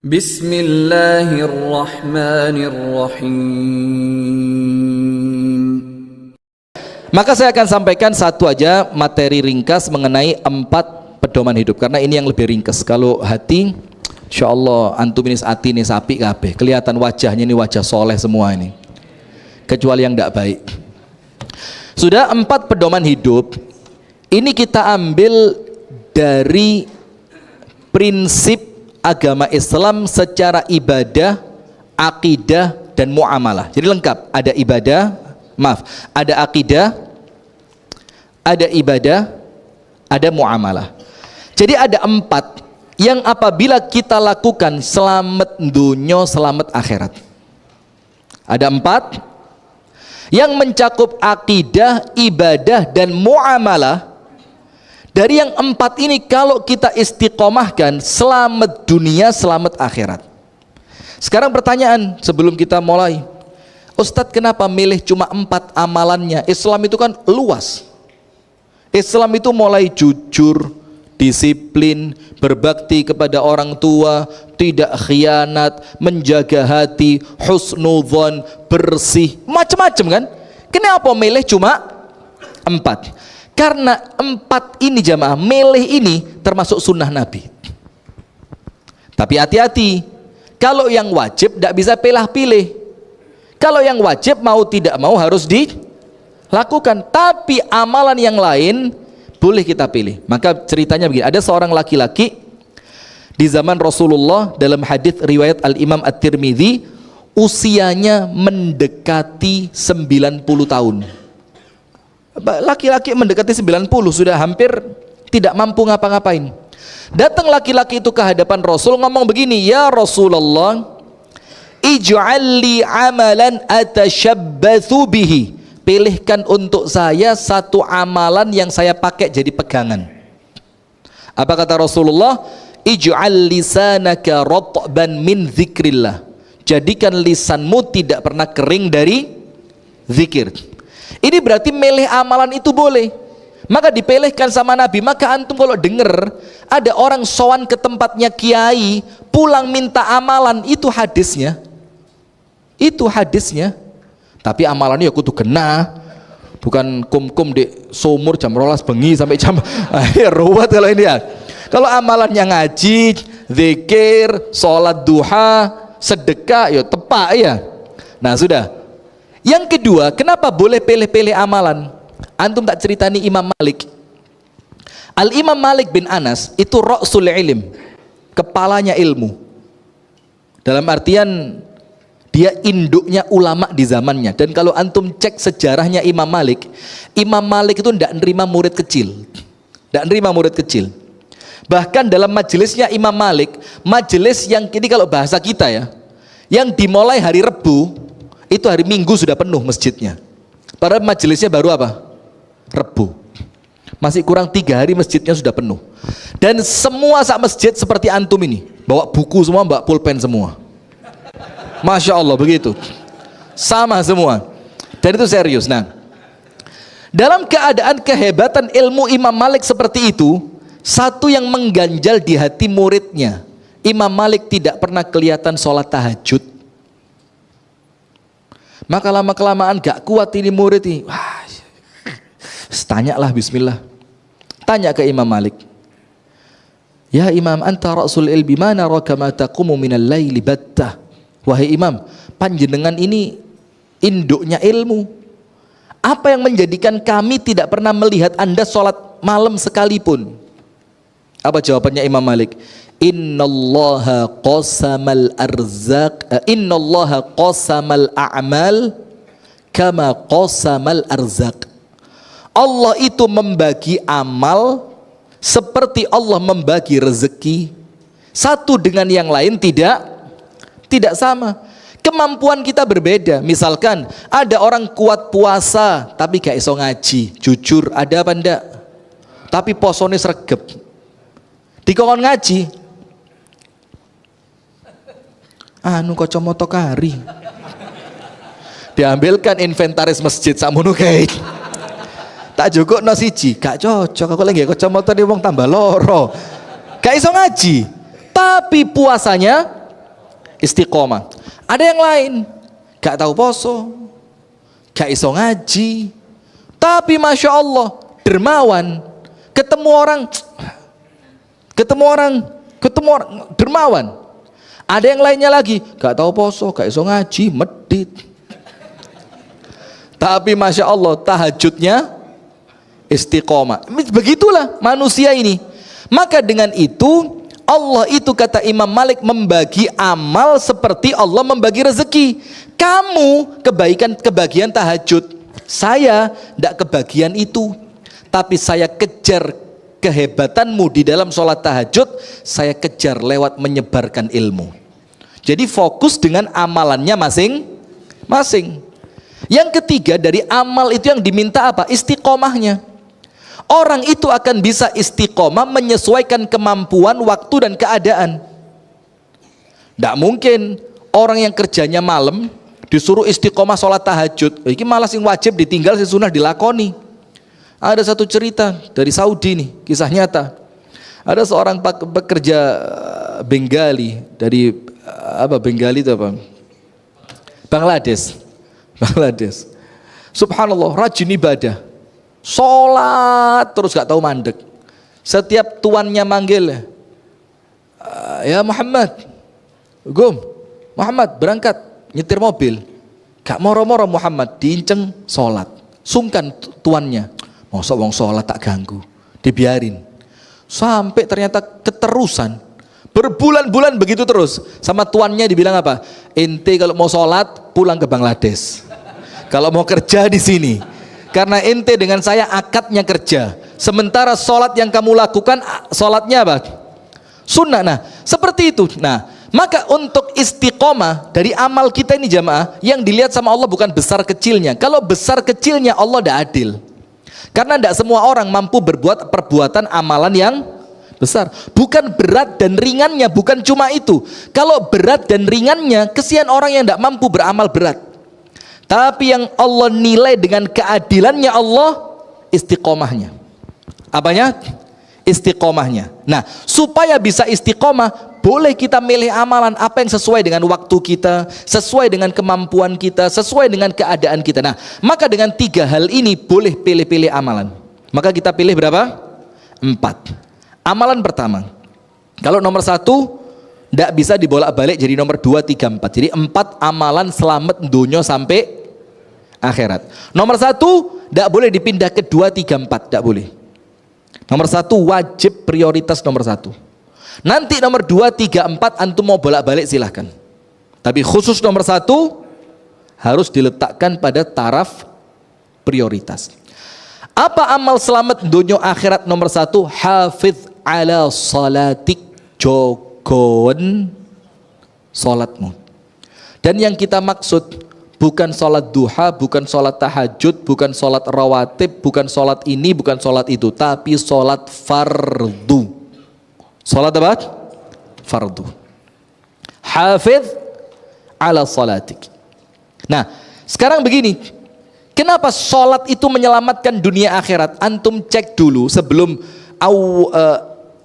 Bismillahirrahmanirrahim. Maka saya akan sampaikan satu aja materi ringkas mengenai 4 pedoman hidup, karena ini yang lebih ringkas. Kalau hati, insyaallah antum ini hati ini sapi kabeh, kelihatan wajahnya ini wajah soleh semua ini, kecuali yang tidak baik. Sudah 4 pedoman hidup ini kita ambil dari prinsip agama Islam secara ibadah, akidah, dan muamalah. Jadi lengkap, ada ibadah, ada akidah, ada ibadah, ada muamalah. Jadi ada 4 yang apabila kita lakukan selamat dunia, selamat akhirat. Ada 4 yang mencakup akidah, ibadah, dan muamalah. Dari yang 4 ini kalau kita istiqomahkan, selamat dunia, selamat akhirat. Sekarang pertanyaan sebelum kita mulai, Ustadz kenapa milih cuma 4 amalannya? Islam itu kan luas. Islam itu mulai jujur, disiplin, berbakti kepada orang tua, tidak khianat, menjaga hati, husnudzon, bersih, macam-macam kan? Kenapa milih cuma 4? Karena 4 ini jamaah, milih ini termasuk sunnah Nabi. Tapi hati-hati, kalau yang wajib tidak bisa pilih-pilih. Kalau yang wajib mau tidak mau harus dilakukan. Tapi amalan yang lain boleh kita pilih. Maka ceritanya begini, ada seorang laki-laki di zaman Rasulullah, dalam hadis riwayat Al-Imam At-Tirmidzi, usianya mendekati 90 tahun. Laki-laki mendekati 90, sudah hampir tidak mampu ngapa-ngapain. Datang laki-laki itu ke hadapan Rasul, ngomong begini, ya Rasulullah, ij'alli amalan atashabbathu bihi, pilihkan untuk saya satu amalan yang saya pakai jadi pegangan. Apa kata Rasulullah? Ij'al lisanaka ratban min dzikrillah, jadikan lisanmu tidak pernah kering dari zikir. Ini berarti milih amalan itu boleh. Maka dipilihkan sama Nabi. Maka antum kalau dengar ada orang sowan ke tempatnya kiai, pulang minta amalan, itu hadisnya. Itu hadisnya. Tapi amalannya ya kudu kena. Bukan kum-kum di sumur jam 12 bengi sampai jam ruwet kalau ini ya. Kalau amalannya ngaji, zikir, sholat duha, sedekah, ya tepak ya. Nah sudah. Yang kedua, kenapa boleh pilih-pilih amalan? Antum tak ceritani Imam Malik. Al-Imam Malik bin Anas itu ra'sul ilm, kepalanya ilmu. Dalam artian dia induknya ulama di zamannya. Dan kalau antum cek sejarahnya Imam Malik itu tidak nerima murid kecil. Tidak nerima murid kecil. Bahkan dalam majelisnya Imam Malik, majelis yang ini kalau bahasa kita ya, yang dimulai hari Rebu, itu hari Minggu sudah penuh masjidnya. Padahal majelisnya baru apa? Rebu. Masih kurang 3 hari masjidnya sudah penuh. Dan semua sak masjid seperti antum ini, bawa buku semua, bawa pulpen semua. Masya Allah begitu. Sama semua. Dan itu serius. Nah, dalam keadaan kehebatan ilmu Imam Malik seperti itu, satu yang mengganjal di hati muridnya, Imam Malik tidak pernah kelihatan sholat tahajud. Maka lama-kelamaan gak kuat ini murid ini. Wah, tanyalah bismillah. Tanya ke Imam Malik. Ya Imam, anta ra'sul ilmi, mana raka ma taqumu minal laili battah. Wahai Imam, panjenengan ini induknya ilmu. Apa yang menjadikan kami tidak pernah melihat Anda sholat malam sekalipun? Apa jawabannya Imam Malik? Innallaha qasamal arzaq, innallaha qasamal a'mal kama qasamal arzaq. Allah itu membagi amal seperti Allah membagi rezeki. Satu dengan yang lain tidak sama. Kemampuan kita berbeda. Misalkan ada orang kuat puasa tapi gak iso ngaji, jujur ada apa ndak? Tapi posone sregep. Dikongkon ngaji, anu kacamata kari, diambilkan inventaris masjid sakmono kae, tak cukup no siji, gak cocok, aku lagi kacamata di wong tambah loro, gak iso ngaji. Tapi puasanya istiqomah. Ada yang lain, gak tahu poso, gak iso ngaji, tapi Masya Allah dermawan, ketemu orang dermawan. Ada yang lainnya lagi, gak tahu poso, gak iso ngaji, medit, tapi Masya Allah tahajudnya istiqomah. Begitulah manusia ini. Maka dengan itu Allah itu, kata Imam Malik, membagi amal seperti Allah membagi rezeki. Kamu kebagian tahajud, saya tidak kebagian itu, tapi saya kejar kehebatanmu di dalam sholat tahajud, saya kejar lewat menyebarkan ilmu. Jadi fokus dengan amalannya masing-masing. Yang ketiga, dari amal itu yang diminta apa? Istiqomahnya. Orang itu akan bisa istiqomah menyesuaikan kemampuan, waktu dan keadaan. Tidak mungkin orang yang kerjanya malam disuruh istiqomah sholat tahajud. Ini malah yang wajib ditinggal, si sunnah dilakoni. Ada satu cerita dari Saudi nih, kisah nyata. Ada seorang pekerja Bengali dari Bengali itu apa? Bangladesh. Subhanallah, rajin ibadah. Sholat terus gak tahu mandek. Setiap tuannya manggil, ya Muhammad berangkat nyetir mobil, gak moro-moro Muhammad, diinceng sholat. Sungkan tuannya, masa wong sholat tak ganggu, dibiarin. Sampai ternyata keterusan, berbulan-bulan begitu terus. Sama tuannya dibilang apa? Ente kalau mau sholat pulang ke Bangladesh, kalau mau kerja di sini. Karena ente dengan saya akadnya kerja, sementara sholat yang kamu lakukan sholatnya apa? Sunnah. Nah seperti itu. Nah maka untuk istiqomah dari amal kita ini jamaah, yang dilihat sama Allah bukan besar kecilnya. Kalau besar kecilnya Allah tidak adil, karena tidak semua orang mampu berbuat perbuatan amalan yang besar. Bukan berat dan ringannya, bukan cuma itu. Kalau berat dan ringannya, kesian orang yang tidak mampu beramal berat. Tapi yang Allah nilai dengan keadilannya Allah, istiqomahnya. Apanya? Istiqomahnya. Nah, supaya bisa istiqomah, boleh kita milih amalan apa yang sesuai dengan waktu kita, sesuai dengan kemampuan kita, sesuai dengan keadaan kita. Nah, maka dengan 3 hal ini boleh pilih-pilih amalan. Maka kita pilih berapa? 4. Amalan pertama, kalau nomor 1 tidak bisa dibolak-balik jadi nomor 2, 3, 4. Jadi 4 amalan selamat dunia sampai akhirat. Nomor 1 tidak boleh dipindah ke 2, 3, 4, tidak boleh. Nomor 1 wajib, prioritas nomor 1. Nanti nomor 2, 3, 4 antum mau bolak-balik silahkan. Tapi khusus nomor 1 harus diletakkan pada taraf prioritas. Apa amal selamat dunia akhirat nomor 1? Hafidh ala salatik, jogoan salatmu. Dan yang kita maksud bukan sholat duha, bukan sholat tahajud, bukan sholat rawatib, bukan sholat ini, bukan sholat itu, tapi sholat fardu. Sholat apa? Fardu. Hafidh ala salatik. Nah, sekarang begini, kenapa sholat itu menyelamatkan dunia akhirat? Antum cek dulu sebelum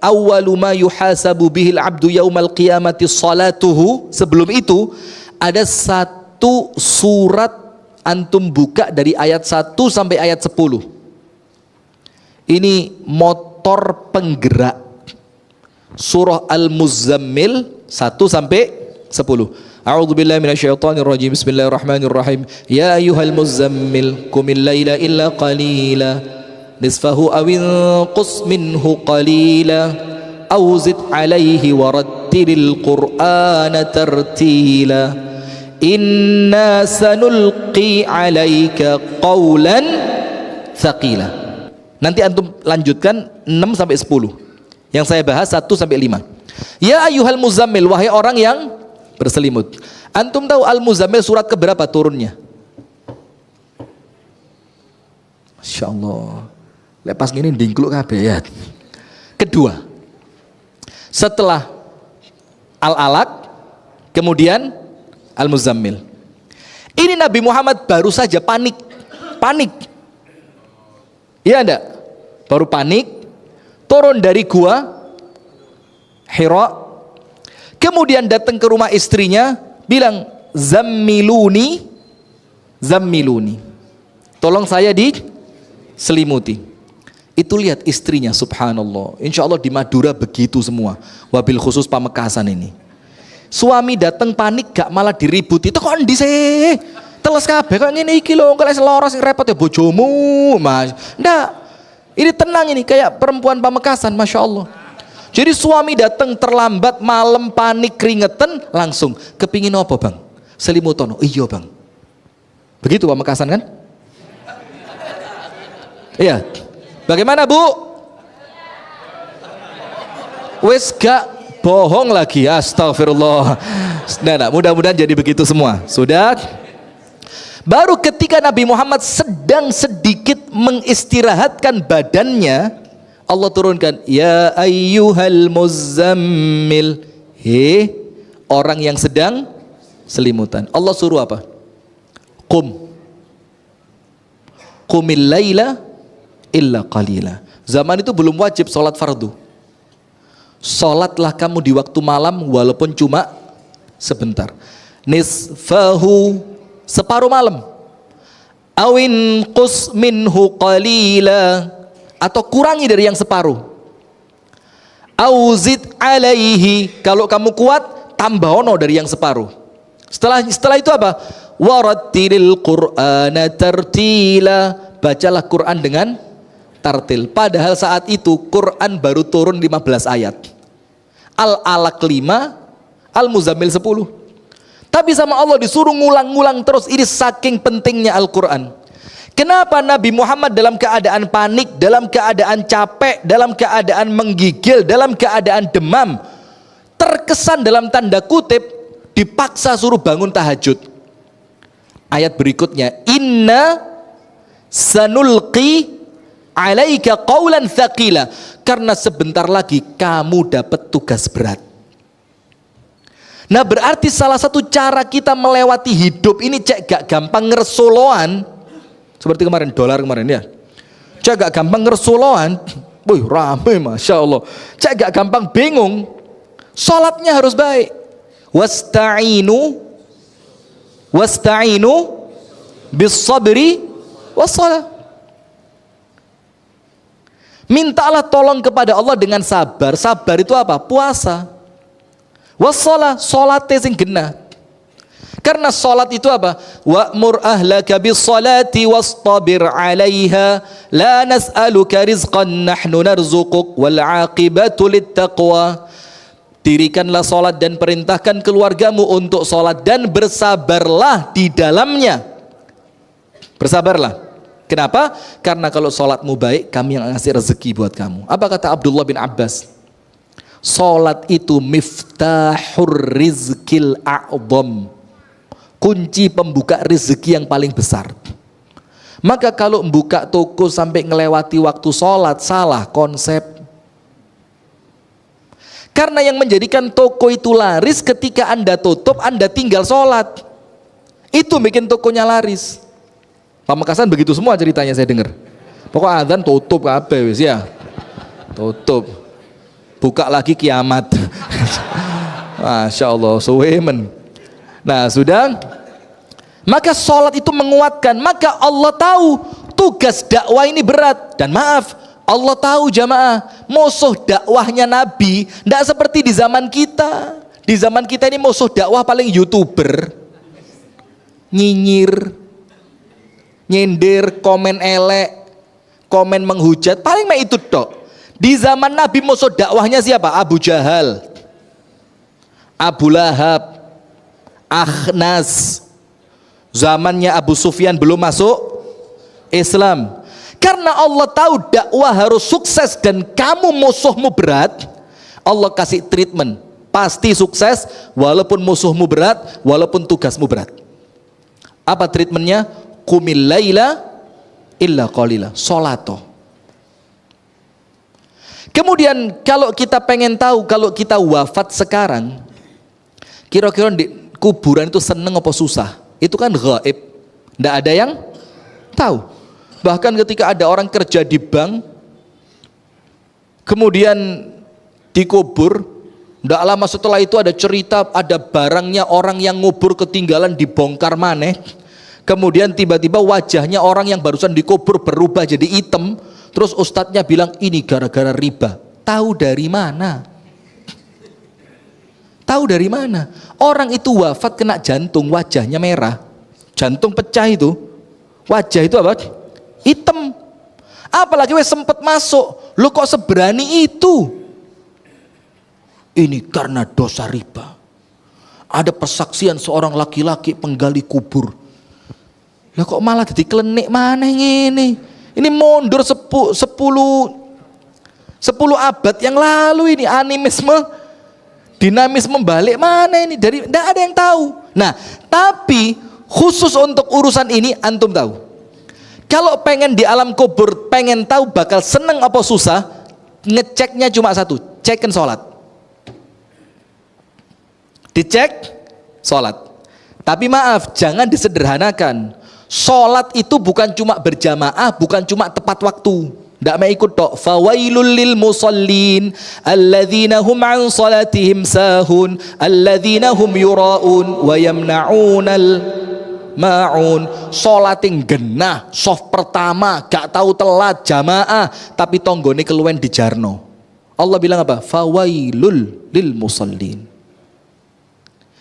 awwalu ma yuhasabu bihil abdu yaumal qiyamati salatuhu. Sebelum itu ada satu surat antum buka dari ayat 1 sampai ayat 10. Ini motor penggerak surah Al-Muzammil 1 sampai 10. A'udzubillahi minasyaitonirrajim. Bismillahirrahmanirrahim. Ya ayyuhal muzammil qumil laila illa qalila nisfahu aw inqus minhu qalila aw zid alaihi warattilil qur'ana tartila. Inna sanulqi alaika qawlan thaqila. Nanti antum lanjutkan 6 sampai 10. Yang saya bahas 1 sampai 5. Ya ayyuhal muzammil, wahai orang yang berselimut. Antum tahu Al-Muzammil surat keberapa turunnya? Masya Allah, lepas gini dingkluk kabeh ya. Kedua, setelah Al-Alaq, kemudian Al-Muzammil. Ini Nabi Muhammad baru saja panik. Iya enggak? Baru panik, turun dari gua Hira. Kemudian datang ke rumah istrinya, bilang, zammiluni, zammiluni, tolong saya diselimuti. Itu lihat istrinya, subhanallah. Insya Allah di Madura begitu semua, wabil khusus Pamekasan ini. Suami datang panik gak malah diributi. Itu kok endi sih? Teles kabeh kok ngene iki lho, kalau seloro sing repot ya bojomu, Mas. Ndak. Ini tenang ini kayak perempuan Pamekasan, Masya Allah. Jadi suami datang terlambat, malam panik keringetan, langsung kepingin apa bang? Selimutono. Iya bang. Begitu Pamekasan kan? Iya. Bagaimana bu? Wes gak bohong lagi, astagfirullah. Nah, mudah-mudahan jadi begitu semua. Sudah. Baru ketika Nabi Muhammad sedang sedikit mengistirahatkan badannya, Allah turunkan, ya ayyuhal muzammil, he orang yang sedang selimutan. Allah suruh apa? Qumil laila illa qalila. Zaman itu belum wajib sholat fardu. Sholatlah kamu di waktu malam walaupun cuma sebentar. Nisfahu, separuh malam. Awin qus minhu qalila, atau kurangi dari yang separuh. Auzid alaihi, kalau kamu kuat tambah ono dari yang separuh. Setelah itu apa? Warattilil qur'ana tartila, bacalah Quran dengan tartil. Padahal saat itu Quran baru turun 15 ayat. Al-Alaq 5, Al-Muzammil 10. Tapi sama Allah disuruh ngulang-ngulang terus. Ini saking pentingnya Al-Quran. Kenapa Nabi Muhammad dalam keadaan panik, dalam keadaan capek, dalam keadaan menggigil, dalam keadaan demam, terkesan dalam tanda kutip dipaksa suruh bangun tahajud. Ayat berikutnya, inna sanulqi alaika qawlan thaqila, karena sebentar lagi kamu dapat tugas berat. Nah berarti salah satu cara kita melewati hidup ini cek gak gampang ngersoloan, seperti kemarin dolar kemarin ya, cek gak gampang ngersoloan, wih rame masya Allah, cek gak gampang bingung, sholatnya harus baik. Wasta'inu bis sabri wassalah. Mintalah tolong kepada Allah dengan sabar. Sabar itu apa? Puasa. Wassalah, salate sing genah. Karena salat itu apa? Wa'mur ahlaka bis salati wastabir 'alaiha la nas'aluka rizqan nahnu narzuquk wal 'aqibatu littaqwa. Dirikanlah salat dan perintahkan keluargamu untuk salat dan bersabarlah di dalamnya. Bersabarlah. Kenapa? Karena kalau sholatmu baik, kami yang ngasih rezeki buat kamu. Apa kata Abdullah bin Abbas? Sholat itu miftahur rizkil a'zam, kunci pembuka rezeki yang paling besar. Maka kalau membuka toko sampai ngelewati waktu sholat, salah konsep. Karena yang menjadikan toko itu laris ketika Anda tutup, Anda tinggal sholat. Itu bikin tokonya laris. Pamekasan begitu semua ceritanya saya dengar. Pokok adzan tutup kabeh wis ya. Tutup. Buka lagi kiamat. Masya Allah, suwemen. Nah sudah. Maka sholat itu menguatkan. Maka Allah tahu tugas dakwah ini berat. Dan maaf, Allah tahu jamaah, musuh dakwahnya Nabi tidak seperti di zaman kita. Di zaman kita ini musuh dakwah paling YouTuber, nyinyir, nyindir, komen elek, komen menghujat, paling mah itu tok. Di zaman Nabi musuh dakwahnya siapa? Abu Jahal, Abu Lahab, Akhnas. Zamannya Abu Sufyan belum masuk Islam. Karena Allah tahu dakwah harus sukses dan kamu musuhmu berat, Allah kasih treatment, pasti sukses walaupun musuhmu berat, walaupun tugasmu berat. Apa treatmentnya? Qumil laila illa qalila, sholato. Kemudian kalau kita pengen tahu kalau kita wafat sekarang, kira-kira di kuburan itu seneng apa susah? Itu kan gaib, tidak ada yang tahu. Bahkan ketika ada orang kerja di bank, kemudian dikubur, Nggak lama setelah itu ada cerita, ada barangnya orang yang ngubur ketinggalan dibongkar maneh. Kemudian tiba-tiba wajahnya orang yang barusan dikubur berubah jadi hitam. Terus ustadznya bilang ini gara-gara riba. Tahu dari mana? Tahu dari mana? Orang itu wafat kena jantung, wajahnya merah. Jantung pecah itu. Wajah itu apa? Hitam. Apalagi wes sempat masuk. Lu kok seberani itu? Ini karena dosa riba. Ada persaksian seorang laki-laki penggali kubur. Lah kok malah jadi klenik mana ini? Ini mundur 10 abad yang lalu ini animisme, dinamisme balik mana ini? Dari enggak ada yang tahu. Nah, tapi khusus untuk urusan ini antum tahu. Kalau pengen di alam kubur, pengen tahu bakal seneng apa susah, ngeceknya cuma satu, cekin sholat. Dicek sholat. Tapi maaf, jangan disederhanakan. Sholat itu bukan cuma berjamaah, bukan cuma tepat waktu. Nggak mau ikut tok. Fawailul lil musallin alladzina hum an salatihim sahun alladzina hum yuraun wa yamna'unal ma'un. Sholating genah, soft pertama, gak tahu telat jamaah, tapi tonggone keluwen di jarno. Allah bilang apa? Fawailul lil musallin.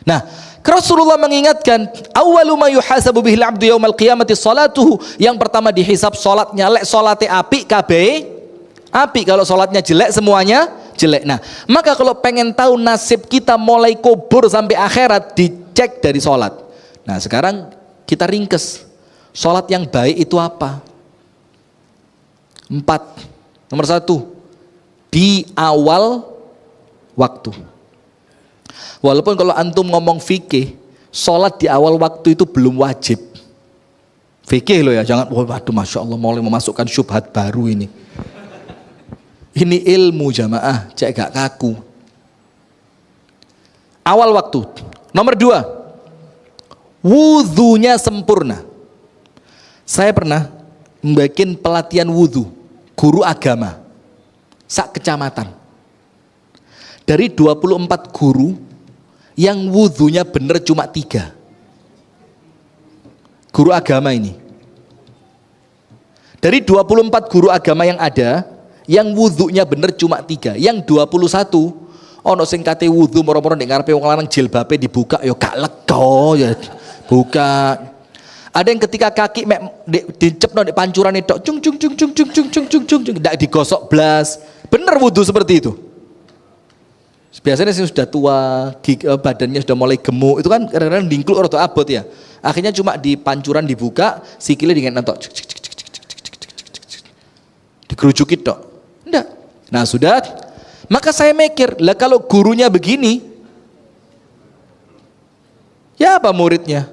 Nah, Rasulullah mengingatkan, awwalu ma yuhasabu bihil abdu yaumal qiyamati salatuhu. Yang pertama dihisab salatnya, lek salate apik kabeh apik, kalau salatnya jelek semuanya jelek. Nah, maka kalau pengen tahu nasib kita mulai kubur sampai akhirat, dicek dari salat. Nah, sekarang kita ringkes. Salat yang baik itu apa? 4. Nomor 1, di awal waktu. Walaupun kalau antum ngomong fikih, sholat di awal waktu itu belum wajib. Fikih loh ya, jangan waduh masya Allah mulai memasukkan syubhat baru ini. Ini ilmu jamaah, cek gak kaku. Awal waktu. Nomor 2, wudhunya sempurna. Saya pernah membuat pelatihan wudhu, guru agama, sak kecamatan. Dari 24 guru, yang wudhunya bener cuma 3. Guru agama ini. Dari 24 guru agama yang ada, yang wudhunya bener cuma 3. Yang 21, ono sing kate wudhu moro-moro nek ngarepe wong lanang jilbabe dibuka ya gak lega ya. Buka. Ada yang ketika kaki mek dicepno nek pancurane tok cung cung cung cung cung cung cung cung cung ndak digosok blas. Bener wudhu seperti itu. Biasanya sih sudah tua, badannya sudah mulai gemuk, itu kan kadang-kadang dingkluk atau abot ya. Akhirnya cuma di pancuran dibuka, sikilnya dengan nantok, dikerucukin tok. Enggak. Nah sudah, maka saya mikir, lah kalau gurunya begini, ya apa muridnya?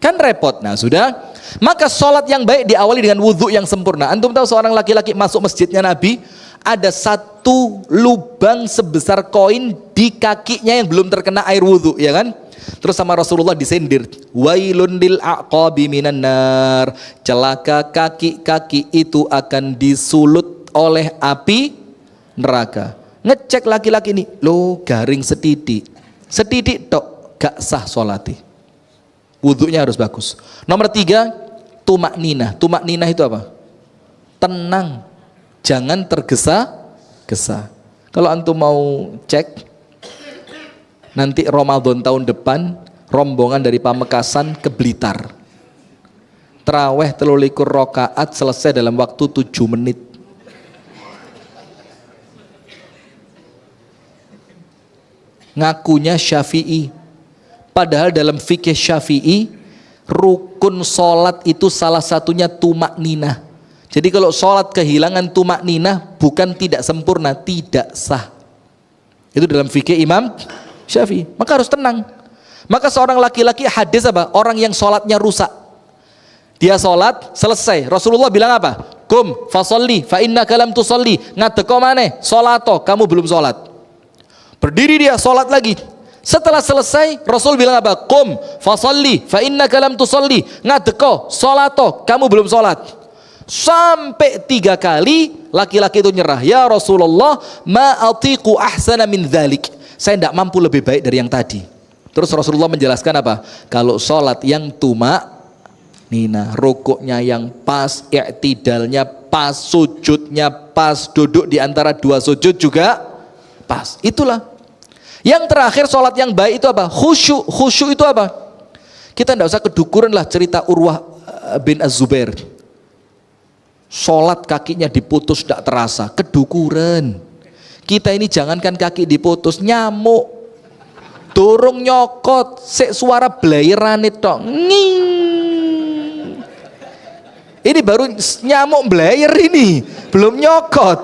Kan repot. Nah sudah, maka sholat yang baik diawali dengan wudhu yang sempurna. Antum tahu seorang laki-laki masuk masjidnya Nabi, ada 1 lubang sebesar koin di kakinya yang belum terkena air wudhu, ya kan? Terus sama Rasulullah disindir, wailun lil aqabi minan nar, celaka kaki-kaki itu akan disulut oleh api neraka. Ngecek laki-laki ini, lo garing setitik tok gak sah sholati. Wudhunya harus bagus. Nomor 3, tumak ninah. Tumak ninah itu apa? Tenang, jangan tergesa-gesa. Kalau antum mau cek, nanti Ramadan tahun depan rombongan dari Pamekasan ke Blitar. Taraweh 23 rakaat selesai dalam waktu 7 menit. Ngakunya Syafi'i. Padahal dalam fikih Syafi'i, rukun sholat itu salah satunya tumak ninah. Jadi kalau sholat kehilangan tumak ninah, bukan tidak sempurna, tidak sah. Itu dalam fikih Imam Syafi'i. Maka harus tenang. Maka seorang laki-laki hadis apa? Orang yang sholatnya rusak. Dia sholat selesai. Rasulullah bilang apa? Kum fasolli fa innaka lam tusolli. Ngadeko maneh sholato, kamu belum sholat. Berdiri dia sholat lagi. Setelah selesai Rasul bilang apa? Kum fasolli fa innaka lam tusolli. Ngadeko sholato, kamu belum sholat. Sampai 3 kali laki-laki itu nyerah. Ya Rasulullah, ma atiqu ahsana min dzalik. saya tidak mampu lebih baik dari yang tadi. Terus Rasulullah menjelaskan apa? Kalau sholat yang nina, rukuknya yang pas, i'tidalnya pas, sujudnya pas, duduk di antara dua sujud juga pas. Itulah. Yang terakhir sholat yang baik itu apa? Khusyuk. Khusyuk itu apa? Kita tidak usah kedukuran lah cerita Urwah bin Az-Zubair. Sholat kakinya diputus tidak terasa, kedukuran. Kita ini jangankan kaki diputus, nyamuk dorong nyokot, sek suara belayeran itu nging. Ini baru nyamuk belayer ini, belum nyokot.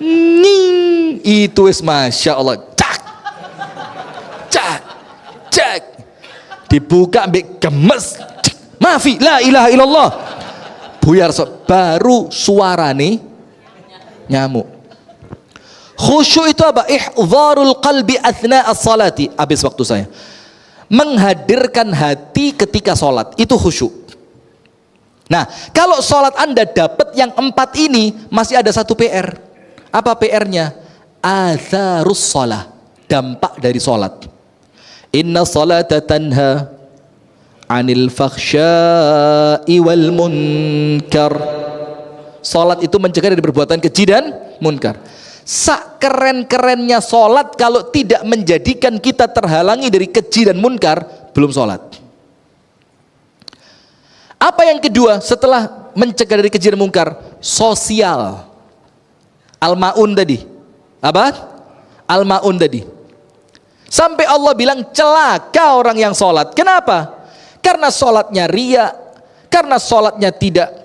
Nging. Itu wis masya Allah. Cak. Dibuka ambek gemes. Maafi, la ilaha illallah. Buyar baru suara nih nyamuk. Khusyuk itu apa? Ihdharul qalbi athna as-salati. Habis waktu saya. Menghadirkan hati ketika sholat. Itu khusyuk. Nah, kalau sholat Anda dapat yang 4 ini, masih ada satu PR. Apa PR-nya? Atharus shalah. Dampak dari sholat. Inna salata tanha anil fakhsya'i wal munkar. Sholat itu mencegah dari perbuatan keji dan munkar. Sak keren-kerennya sholat, kalau tidak menjadikan kita terhalangi dari keji dan munkar, belum sholat. Apa yang kedua setelah mencegah dari keji dan munkar? Sosial. Al-Ma'un tadi. Apa? Al-Ma'un tadi. Sampai Allah bilang celaka orang yang sholat. Kenapa? Karena sholatnya riya, karena sholatnya tidak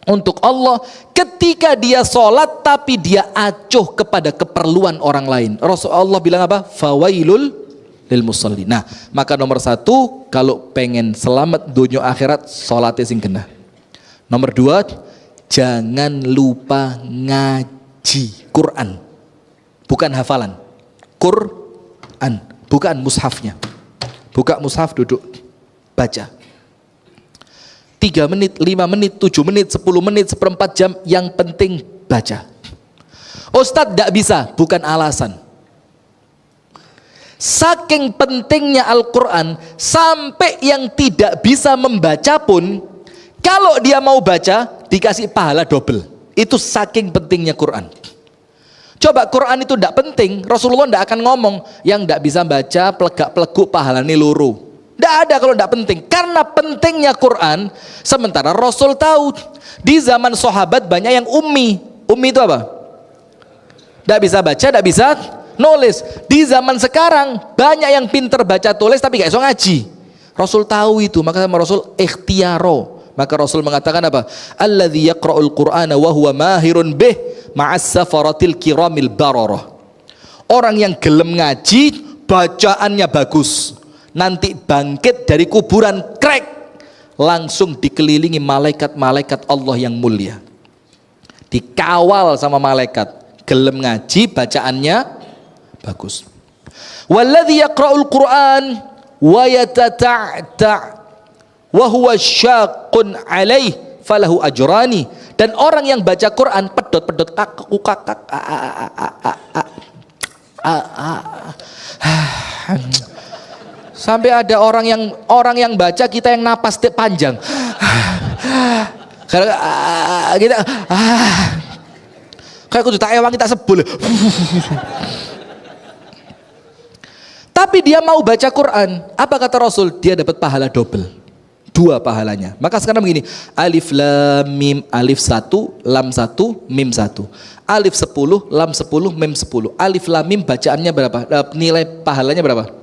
untuk Allah. Ketika dia sholat tapi dia acuh kepada keperluan orang lain. Rasulullah bilang apa? Fawailul lil musallin. Nah, maka nomor 1, kalau pengen selamat dunia akhirat, sholatnya sing kena. Nomor 2, jangan lupa ngaji Quran. Bukan hafalan, Quran, bukan mushafnya. Buka mushaf, duduk, baca. 3 menit, 5 menit, 7 menit, 10 menit, 1/4 jam, yang penting baca. Ustadz tidak bisa, bukan alasan. Saking pentingnya Al-Quran, sampai yang tidak bisa membaca pun, kalau dia mau baca, dikasih pahala double. Itu saking pentingnya Quran. Coba Quran itu tidak penting, Rasulullah tidak akan ngomong, yang tidak bisa baca, pelegak-peleguk pahalanya luru. Tidak ada kalau tidak penting. Karena pentingnya Quran. Sementara Rasul tahu di zaman sahabat banyak yang ummi. Ummi itu apa? Tidak bisa baca, tidak bisa nulis. Di zaman sekarang banyak yang pinter baca tulis tapi gak bisa ngaji. Rasul tahu itu, maka sama Rasul ikhtiyaro. Maka Rasul mengatakan apa? Alladzi yaqra'ul Qur'ana wa huwa mahirun bih ma'as safaratil kiramil bararah. Orang yang gelem ngaji, bacaannya bagus. Nanti bangkit dari kuburan, krek, langsung dikelilingi malaikat-malaikat Allah yang mulia, dikawal sama malaikat. Gelem ngaji, bacaannya bagus. Walladzi yaqra'ul Qur'an wa yatata'ta' wa huwa syaqqun 'alaih falahu ajrani. Dan orang yang baca Quran pedot-pedot kakak sampai ada orang yang baca, kita yang napas panjang. Kita kayak kudu tak ewang, kita sebul. Tapi dia mau baca Quran, apa kata Rasul? Dia dapat pahala double, 2 pahalanya. Maka sekarang begini, alif lam mim, alif 1, lam 1, mim 1. Alif 10, lam 10, mim 10. Alif lam mim bacaannya berapa? Nilai pahalanya berapa?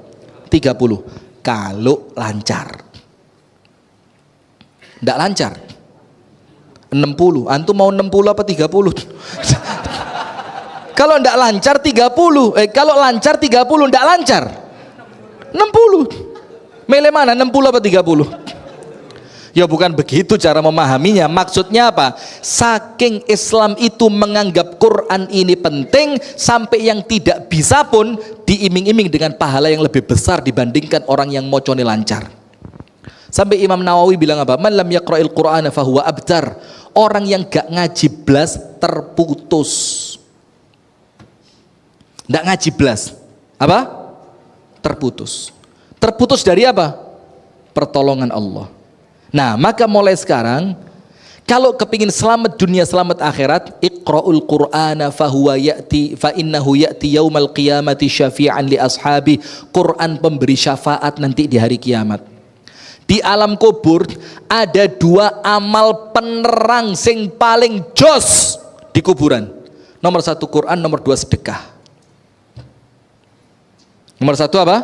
30 kalau lancar. Tidak lancar 60. Antum mau 60 apa 30? Kalau tidak lancar 30. Kalau lancar 30, tidak lancar 60. Milih mana, 60 apa 30? Ya bukan begitu cara memahaminya. Maksudnya apa? Saking Islam itu menganggap Quran ini penting, sampai yang tidak bisa pun diiming-iming dengan pahala yang lebih besar dibandingkan orang yang mocone lancar. Sampai Imam Nawawi bilang apa? Man lam yaqra'il Qur'ana fahuwa abtar. Orang yang gak ngaji blas terputus. Nggak ngaji blas. apa? Terputus. Terputus dari apa? Pertolongan Allah. Nah, maka mulai sekarang kalau kepingin selamat dunia selamat akhirat, iqra'ul qur'ana fahuwa ya'ti fa innahu ya'ti yaumal qiyamati syafi'an li ashabi. Quran pemberi syafaat nanti di hari kiamat. Di alam kubur ada dua amal penerang sing paling jos di kuburan. Nomor satu Quran, nomor dua sedekah. Nomor satu apa?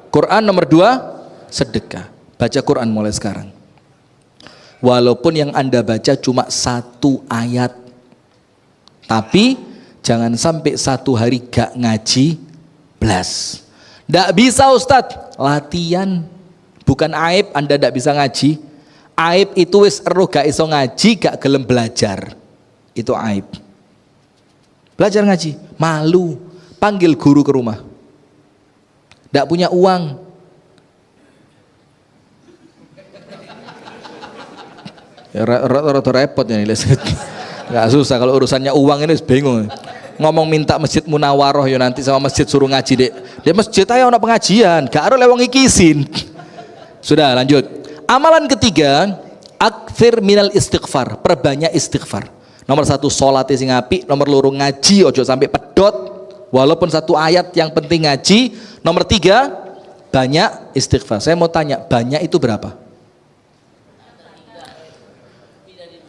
Quran, nomor dua sedekah. Baca Quran mulai sekarang. Walaupun yang Anda baca cuma satu ayat, tapi jangan sampai satu hari gak ngaji blas. Nggak bisa Ustadz, latihan. Bukan aib Anda nggak bisa ngaji. Aib itu wis eruh gak iso ngaji, gak gelem belajar. Itu aib. Belajar ngaji, malu. Panggil guru ke rumah. Nggak punya uang, ya, rada repot ya nih. Nggak susah kalau urusannya uang ini bingung. Ngomong minta masjid Munawaroh ya nanti sama masjid suruh ngaji dek. Dia masjid ayo ada pengajian, gak ada lewong ikisin. Sudah lanjut. Amalan ketiga, aktsir minal istighfar, perbanyak istighfar. Nomor satu sholat sing apik, nomor loro ngaji ojo sampai pedot. Walaupun satu ayat yang penting ngaji. Nomor tiga, banyak istighfar. Saya mau tanya, banyak itu berapa?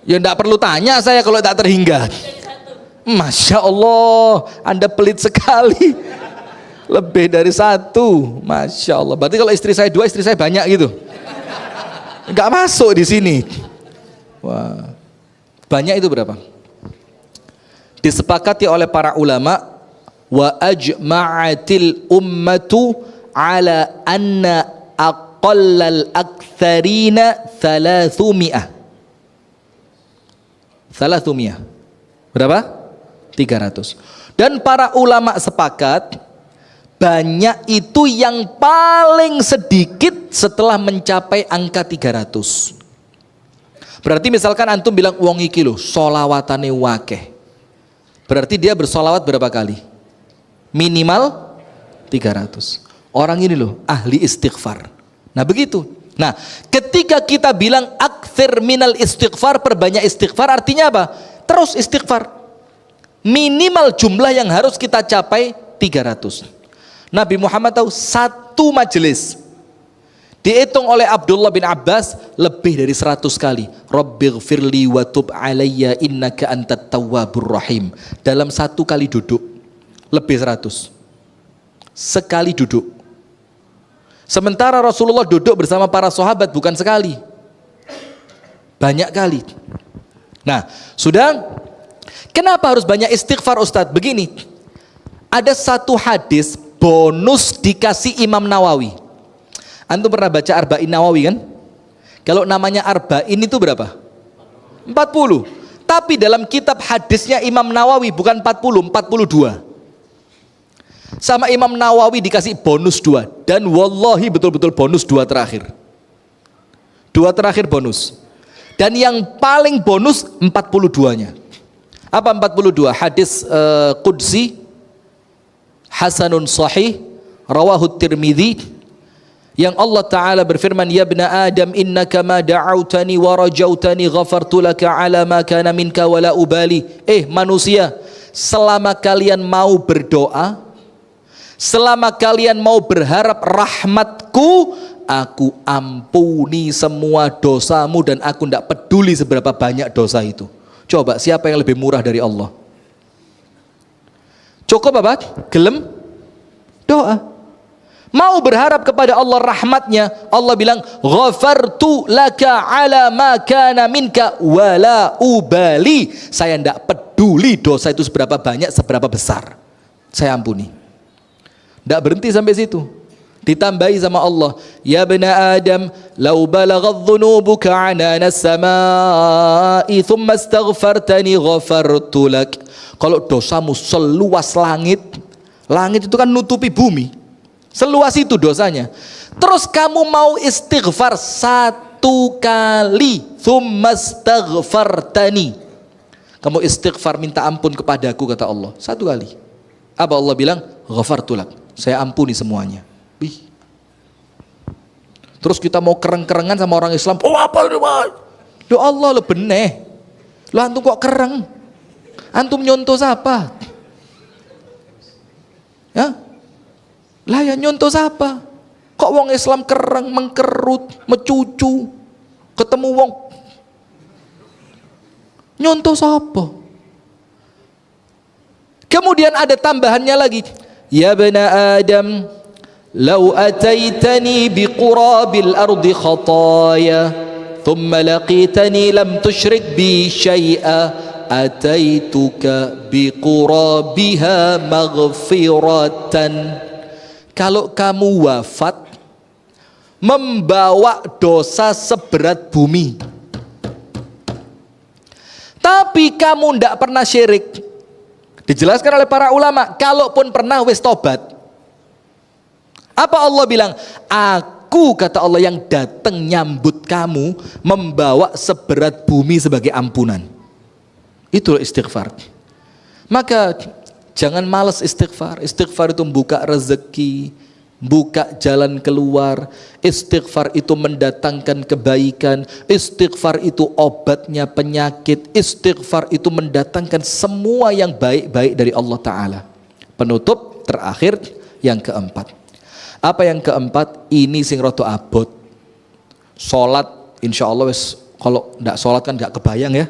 Ya enggak perlu tanya saya kalau tak terhingga. Masya Allah, Anda pelit sekali. Lebih dari satu, Masya Allah. Berarti kalau istri saya dua, istri saya banyak gitu. Enggak masuk di sini. Wah, banyak itu berapa? Disepakati oleh para ulama, wa ajma'atil ummatu ala anna aqallal aktsarina 300. Berapa? 300. Dan para ulama sepakat banyak itu yang paling sedikit setelah mencapai angka 300. Berarti misalkan antum bilang wong iki lho sholawatane wakeh. Berarti dia bersolawat berapa kali? Minimal 300. Orang ini loh ahli istighfar. Nah begitu. Nah ketika kita bilang aktsir minal istighfar, perbanyak istighfar, artinya apa? Terus istighfar. Minimal jumlah yang harus kita capai 300. Nabi Muhammad tahu satu majelis dihitung oleh Abdullah bin Abbas lebih dari 100 kali. Rabbighfirli wa tub alayya innaka antat tawwabur rahim. Dalam satu kali duduk lebih 100. Sekali duduk. Sementara Rasulullah duduk bersama para sahabat bukan sekali, banyak kali. Nah sudah. Kenapa harus banyak istighfar Ustadz? Begini, ada satu hadis bonus dikasih Imam Nawawi. Antum pernah baca Arba'in Nawawi kan? Kalau namanya Arba'in itu berapa? 40. Tapi dalam kitab hadisnya Imam Nawawi bukan 40, 42. Sama Imam Nawawi dikasih bonus 2. Dan wallahi betul-betul bonus 2 terakhir. 2 terakhir bonus. Dan yang paling bonus 42-nya. Apa 42? Hadis Qudsi Hasanun Sahih Rawahu Tirmidzi, yang Allah Ta'ala berfirman, ya ibna Adam innaka ma da'autani wa rajautani ghafartu laka ala ma kana minka wa la ubali. Manusia, selama kalian mau berdoa, selama kalian mau berharap rahmatku, aku ampuni semua dosamu dan aku tidak peduli seberapa banyak dosa itu. Coba siapa yang lebih murah dari Allah? Cukup apa? Gelem doa. Mau berharap kepada Allah rahmatnya, Allah bilang ghafartu laka ala ma kana minka wala ubali. Saya tidak peduli dosa itu seberapa banyak, seberapa besar, saya ampuni. Tidak berhenti sampai situ, ditambahi sama Allah, ya bena Adam lau balaghat dhunubuka anana samai thumma astaghfartani ghafartu lak. Kalau dosamu seluas langit, langit itu kan nutupi bumi, seluas itu dosanya, terus kamu mau istighfar 1 kali, thumma astaghfartani, kamu istighfar minta ampun kepadaku, kata Allah 1 kali, apa Allah bilang? Ghafartu lak, saya ampuni semuanya. Bih. Terus kita mau kereng-kerengan sama orang Islam, oh apa ini Pak? Ya Allah lo beneh. Lo antum kok kereng? Antum nyontoh siapa? Ya? Lah ya nyontoh siapa? Kok wong Islam kereng, mengkerut, mencucu, ketemu wong nyontoh siapa? Kemudian ada tambahannya lagi. Ya bana Adam, law ataitani biqurabil ardi khataya, thumma laqitani lam tusyrik bi syai'a, ataituka biqurabiha maghfiratan. Kalau kamu wafat membawa dosa seberat bumi, tapi kamu tidak pernah syirik, dijelaskan oleh para ulama, kalaupun pernah wis tobat. Apa Allah bilang? Aku, kata Allah, yang datang nyambut kamu membawa seberat bumi sebagai ampunan. Itulah istighfar. Maka jangan malas istighfar. Istighfar itu buka rezeki, buka jalan keluar. Istighfar itu mendatangkan kebaikan. Istighfar itu obatnya penyakit. Istighfar itu mendatangkan semua yang baik-baik dari Allah Ta'ala. Penutup terakhir yang keempat. Apa yang keempat? Ini sing roto abot. Sholat insya Allah wis, kalau ndak sholat kan nggak kebayang ya.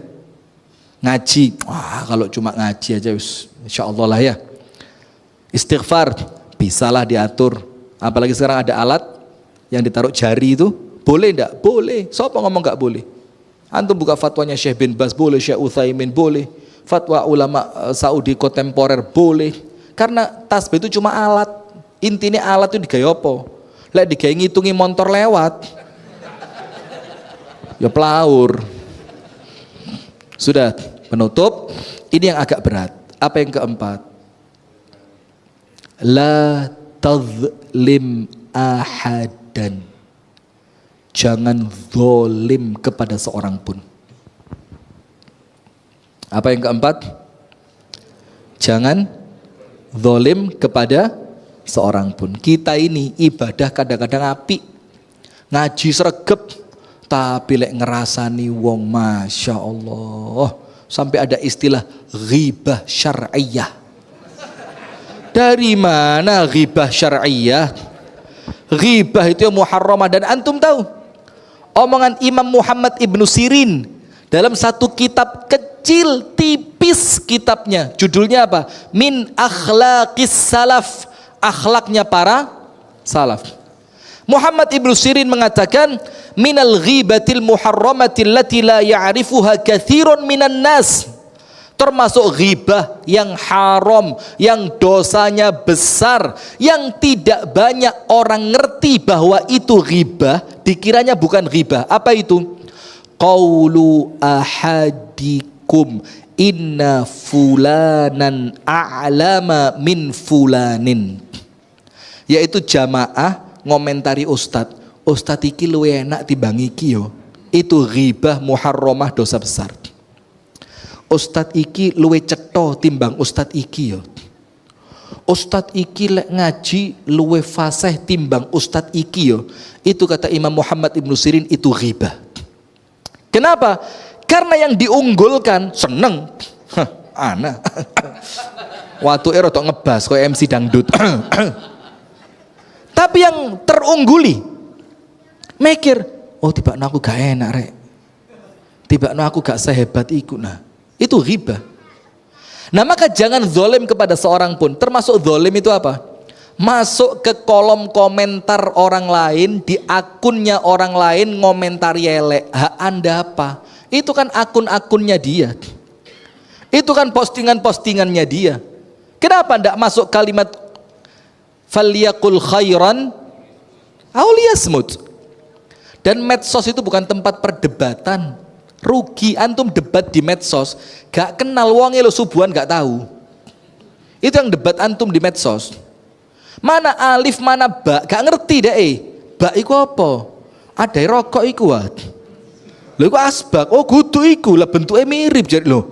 Ngaji, wah kalau cuma ngaji aja wis insya Allah lah ya. Istighfar bisalah diatur. Apalagi sekarang ada alat yang ditaruh jari itu, boleh enggak? Boleh. Siapa ngomong enggak boleh? Antum buka fatwanya Syekh bin Baz boleh, Syekh Utsaimin boleh, fatwa ulama Saudi kontemporer boleh. Karena tasbih itu cuma alat. Intinya alat itu digawe apa? Lek digawe ngitungi motor lewat, ya pelaur. Sudah, penutup. Ini yang agak berat. Apa yang keempat? La tazlim ahadan. Jangan zalim kepada seorang pun. Apa yang keempat? Jangan zalim kepada seorang pun. Kita ini ibadah kadang-kadang apik, ngaji sregep, tapi lek ngerasani wong, masya Allah, sampai ada istilah ghibah syar'iyah. Dari mana ghibah syar'iyah? Ghibah itu muharramah. Dan antum tahu omongan Imam Muhammad ibnu Sirin dalam satu kitab kecil tipis, kitabnya judulnya apa? Min akhlaqis salaf, akhlaknya para salaf. Muhammad ibnu Sirin mengatakan, minal ghibatil muharramatil lati la ya'rifuha kathirun minan nas, termasuk ghibah yang haram, yang dosanya besar, yang tidak banyak orang ngerti bahwa itu ghibah, dikiranya bukan ghibah. Apa itu? Qaulu ahadikum inna fulanan a'lama min fulanin, yaitu jamaah ngomentari ustad, ustad iki luwih enak timbang iki yo. Itu ghibah muharramah, dosa besar. Ustad iki luwih cetha timbang ustad iki yo. Ustad iki lek ngaji luwih fasih timbang ustad iki yo. Itu kata Imam Muhammad ibnu Sirin, itu ghibah. Kenapa? Karena yang diunggulkan seneng. Ana. Waktu rada ngebas koyo MC dangdut. Tapi yang terungguli mikir, oh tibakno aku gak enak rek. Tibakno aku gak sehebat iku. Nah, itu ghibah. Nah, maka jangan zalim kepada seorang pun. Termasuk zalim itu apa? Masuk ke kolom komentar orang lain, di akunnya orang lain ngomentari elek. Hak Anda apa? Itu kan akun-akunnya dia. Itu kan postingan-postingannya dia. Kenapa ndak masuk kalimat falyaqul khairan aw liyasmut? Dan medsos itu bukan tempat perdebatan. Rugi antum debat di medsos, gak kenal wonge lo subuhan gak tahu. Itu yang debat antum di medsos. Mana alif mana ba, gak ngerti deh. Ba iku apa? Ada rokok iku wae. Lho iku asbak. Oh kudu iku lah, bentuknya mirip jadi lo.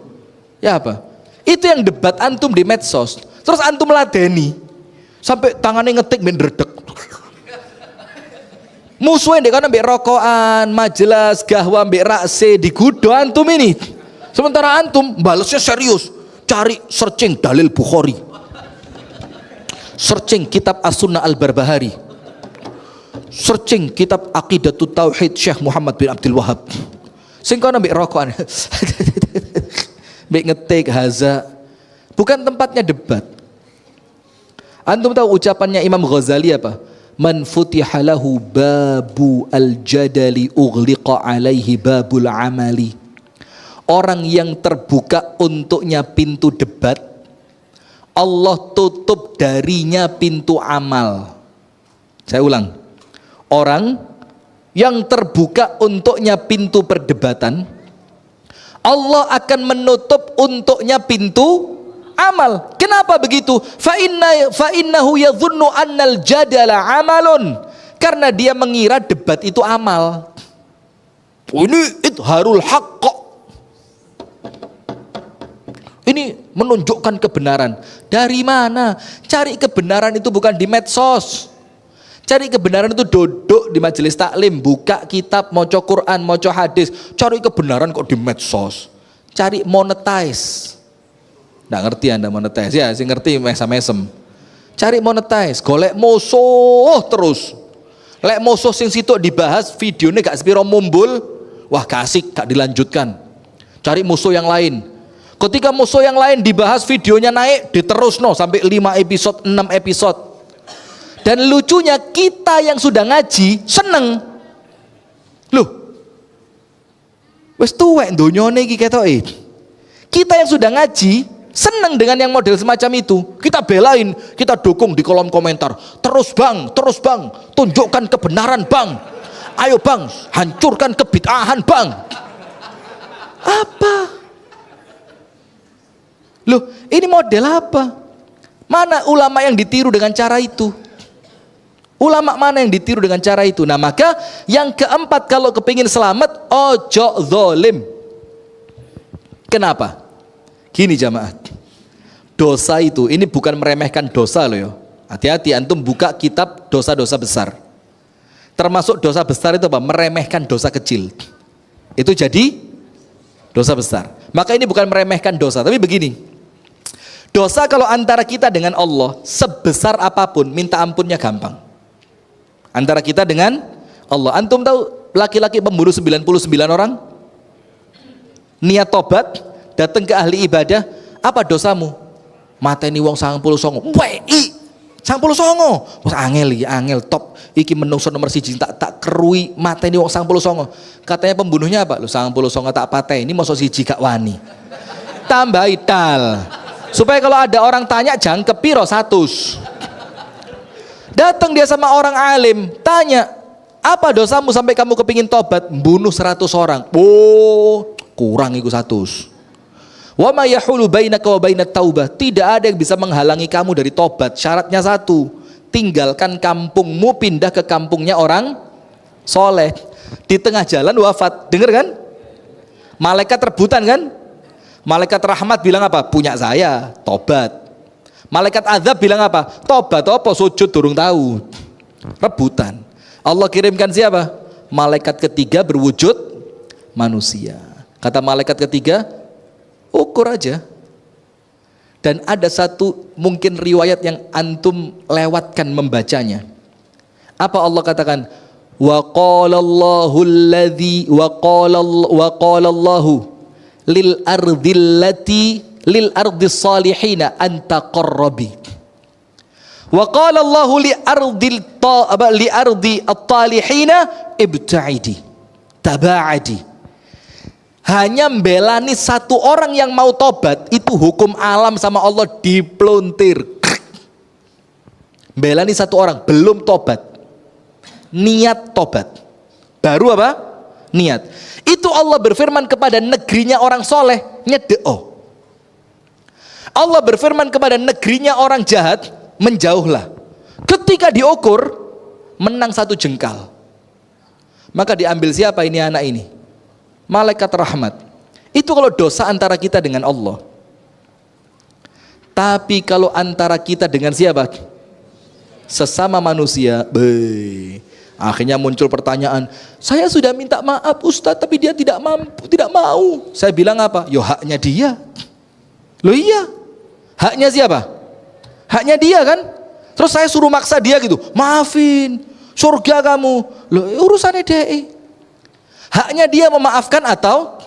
Ya apa? Itu yang debat antum di medsos. Terus antum ladeni. Sampai tangannya ngetik mendredek. Musuhnya dek kan ambek rokokan, majelas, gahwa ambek rakse digudo antum ini. Sementara antum balasnya serius, cari searching dalil Bukhari, searching kitab As-Sunnah Al-Barbahari, searching kitab Aqidatut Tauhid Syekh Muhammad bin Abdul Wahab. Sing kono ambek rokokan. Mbek ngetik haza. Bukan tempatnya debat. Antum tahu ucapannya Imam Ghazali apa? Man futihalahu babu al-jadali ughliqa alaihi babul amali. Orang yang terbuka untuknya pintu debat, Allah tutup darinya pintu amal. Saya ulang. Orang yang terbuka untuknya pintu perdebatan, Allah akan menutup untuknya pintu amal. Kenapa begitu? Fa innahu yadhunnu annal jadala amalun. Karena dia mengira debat itu amal. Ini idharul haqq. Ini menunjukkan kebenaran. Dari mana? Cari kebenaran itu bukan di medsos. Cari kebenaran itu duduk di majelis taklim, buka kitab, maca Quran, maca hadis. Cari kebenaran kok di medsos. Cari monetize. Nggak ngerti Anda monetize ya, sih ngerti mesem-mesem. Cari monetize, golek musuh terus. Lek musuh sing situ dibahas videonya gak sepiro mumbul, wah kasih gak dilanjutkan. Cari musuh yang lain. Ketika musuh yang lain dibahas videonya naik, diterus sampai 5 episode, 6 episode. Dan lucunya kita yang sudah ngaji seneng. Loh, wes tuwek donyone iki ketoke. Kita yang sudah ngaji senang dengan yang model semacam itu. Kita belain, kita dukung di kolom komentar. Terus bang, tunjukkan kebenaran bang. Ayo bang, hancurkan kebid'ahan bang. Apa? Loh, ini model apa? Mana ulama yang ditiru dengan cara itu? Ulama mana yang ditiru dengan cara itu? Nah maka yang keempat, kalau kepingin selamat, ojo zolim. Kenapa? Gini jamaah, dosa itu, ini bukan meremehkan dosa loh ya. Hati-hati, antum buka kitab dosa-dosa besar. Termasuk dosa besar itu apa? Meremehkan dosa kecil. Itu jadi dosa besar. Maka ini bukan meremehkan dosa, tapi begini. Dosa kalau antara kita dengan Allah, sebesar apapun, minta ampunnya gampang. Antara kita dengan Allah. Antum tahu laki-laki pembunuh 99 orang? Niat tobat, datang ke ahli ibadah, apa dosamu? Mateni wong 99. Wei, 99. Wes angel top. Iki menungso nomor 1 tak kerui mateni wong 99. Katanya pembunuhnya apa? Lu 99 tak pateni, mosok siji gak wani. Tambahi dal. Supaya kalau ada orang tanya jangkep piro 100. Datang dia sama orang alim, tanya, apa dosamu sampai kamu kepingin tobat? Bunuh 100 orang. Oh, kurang iku 100. Wa ma yahulu bainaka wa bainat taubah. Tidak ada yang bisa menghalangi kamu dari tobat. Syaratnya 1, tinggalkan kampungmu, pindah ke kampungnya orang soleh. Di tengah jalan wafat, dengar kan? Malaikat rebutan kan? Malaikat rahmat bilang apa? Punya saya, tobat. Malaikat azab bilang apa? Tobat apa? Sujud durung tahu. Rebutan. Allah kirimkan siapa? Malaikat ketiga berwujud manusia. Kata malaikat ketiga, ukur aja. Dan ada satu mungkin riwayat yang antum lewatkan membacanya. Apa Allah katakan? Wa qala Allahu alladhi wa qala Allahu lil ardillati lil ardis salihina anta qarrabi. Wa qala Allahu li ardi at-talihina ibta'idi taba'adi. Hanya mbelani satu orang yang mau tobat, itu hukum alam sama Allah diplontir. Mbelani satu orang belum tobat, niat tobat, baru apa? Niat. Itu Allah berfirman kepada negerinya orang soleh, nyedeo. Allah berfirman kepada negerinya orang jahat, menjauhlah. Ketika diukur, menang 1 jengkal. Maka diambil siapa ini anak ini? Malaikat rahmat. Itu kalau dosa antara kita dengan Allah. Tapi kalau antara kita dengan siapa? sesama manusia. Akhirnya muncul pertanyaan, saya sudah minta maaf Ustadz tapi dia tidak mampu, tidak mau. Saya bilang apa? Yo haknya dia. Loh iya, haknya siapa? Haknya dia kan. Terus saya suruh maksa dia gitu, maafin, surga kamu. Loh urusannya dia. Haknya dia memaafkan atau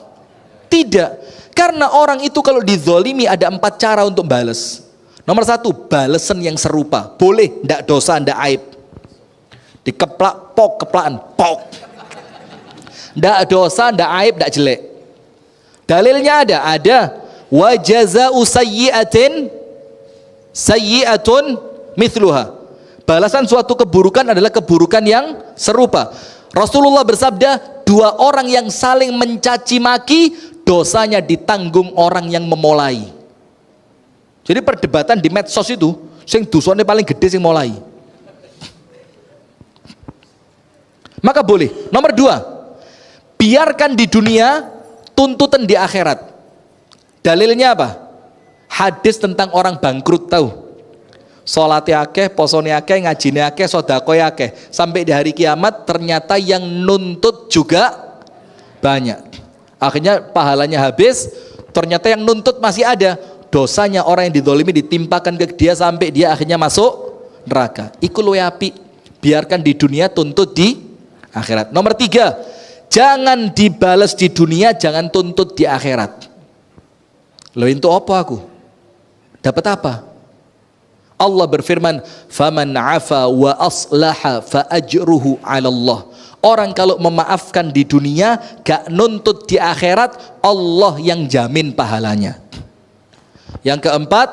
tidak. Karena orang itu kalau dizolimi ada 4 cara untuk balas. Nomor 1, balesan yang serupa. Boleh, ndak dosa, ndak aib. Dikeplak, pok, keplakan, pok. Ndak dosa, ndak aib, ndak jelek. Dalilnya ada. Wa jaza'u sayyi'atin sayyi'atun mithluha. Balasan suatu keburukan adalah keburukan yang serupa. Rasulullah bersabda, 2 orang yang saling mencaci maki, dosanya ditanggung orang yang memulai. Jadi perdebatan di medsos itu, sing dosanya paling gede sing mulai. Maka boleh. Nomor 2, biarkan di dunia, tuntutan di akhirat. Dalilnya apa? Hadis tentang orang bangkrut, tahu? Salate akeh, posone akeh, ngajine akeh, sedekah akeh. Sampai di hari kiamat ternyata yang nuntut juga banyak. Akhirnya pahalanya habis, ternyata yang nuntut masih ada. Dosanya orang yang dizalimi ditimpakan ke dia sampai dia akhirnya masuk neraka. Iku luwih apik. Biarkan di dunia, tuntut di akhirat. Nomor 3, jangan dibalas di dunia, jangan tuntut di akhirat. Loh itu apa aku? Dapat apa? Allah berfirman, "Faman 'afa wa aslaha fa ajruhu 'ala Allah." Orang kalau memaafkan di dunia, gak nuntut di akhirat, Allah yang jamin pahalanya. Yang keempat,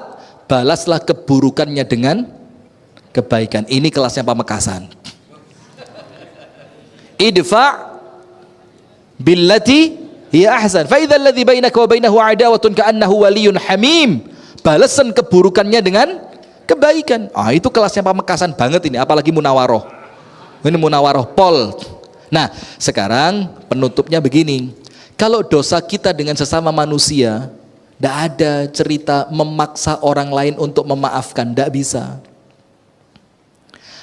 balaslah keburukannya dengan kebaikan. Ini kelasnya Pamekasan. Idfa' billati hiya ahsan fa idzal ladzi bainaka wa bainahu adawatun ka'annahu waliyyun hamim. Balasan keburukannya dengan kebaikan. Itu kelasnya Pamekasan banget ini, apalagi munawaroh. Ini munawaroh pol. Nah, sekarang penutupnya begini. Kalau dosa kita dengan sesama manusia, tidak ada cerita memaksa orang lain untuk memaafkan, tidak bisa.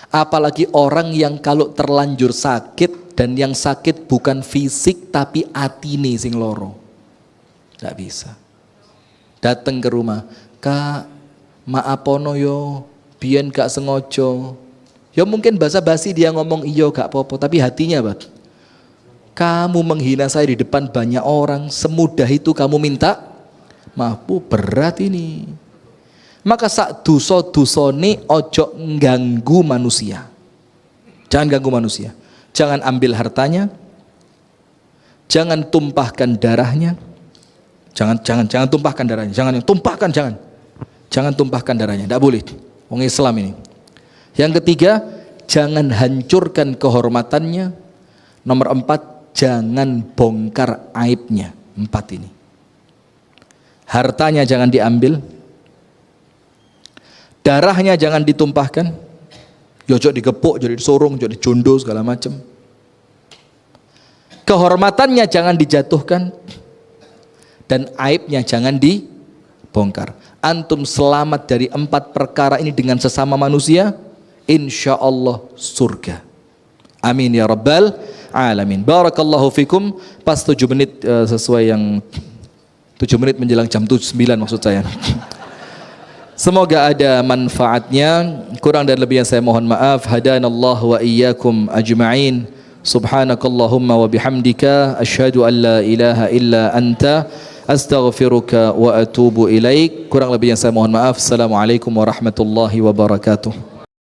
Apalagi orang yang kalau terlanjur sakit, dan yang sakit bukan fisik tapi atine sing loro. Tidak bisa. Datang ke rumah, Kak, maapono yo, biyen gak sengojo. Ya mungkin basa-basi dia ngomong iyo gak apa-apa, tapi hatinya Pak, kamu menghina saya di depan banyak orang, semudah itu kamu minta maaf, berat ini. Maka sak dosa-dosane ojo ganggu manusia. Jangan ganggu manusia. Jangan ambil hartanya. Jangan tumpahkan darahnya. Jangan tumpahkan darahnya. Jangan tumpahkan darahnya. Tidak boleh. Wong Islam ini. Yang ketiga, jangan hancurkan kehormatannya. Nomor 4, jangan bongkar aibnya. 4 ini. Hartanya jangan diambil. Darahnya jangan ditumpahkan. Jojok digepuk, jadi disorong, jadi jondo segala macam. Kehormatannya jangan dijatuhkan. Dan aibnya jangan dibongkar. Antum selamat dari 4 perkara ini dengan sesama manusia, insya Allah surga. Amin ya rabbal alamin. Barakallahu fikum. Pas 7 menit sesuai yang 7 menit menjelang jam 9 maksud saya. Semoga ada manfaatnya. Kurang dan lebih yang saya mohon maaf. Hadanallahu wa iyyakum ajma'in. Subhanakallahumma wa bihamdika asyhadu an la ilaha illa anta astaghfiruka wa atubu ilaik. Kurang lebih yang saya mohon maaf. Assalamualaikum warahmatullahi wabarakatuh.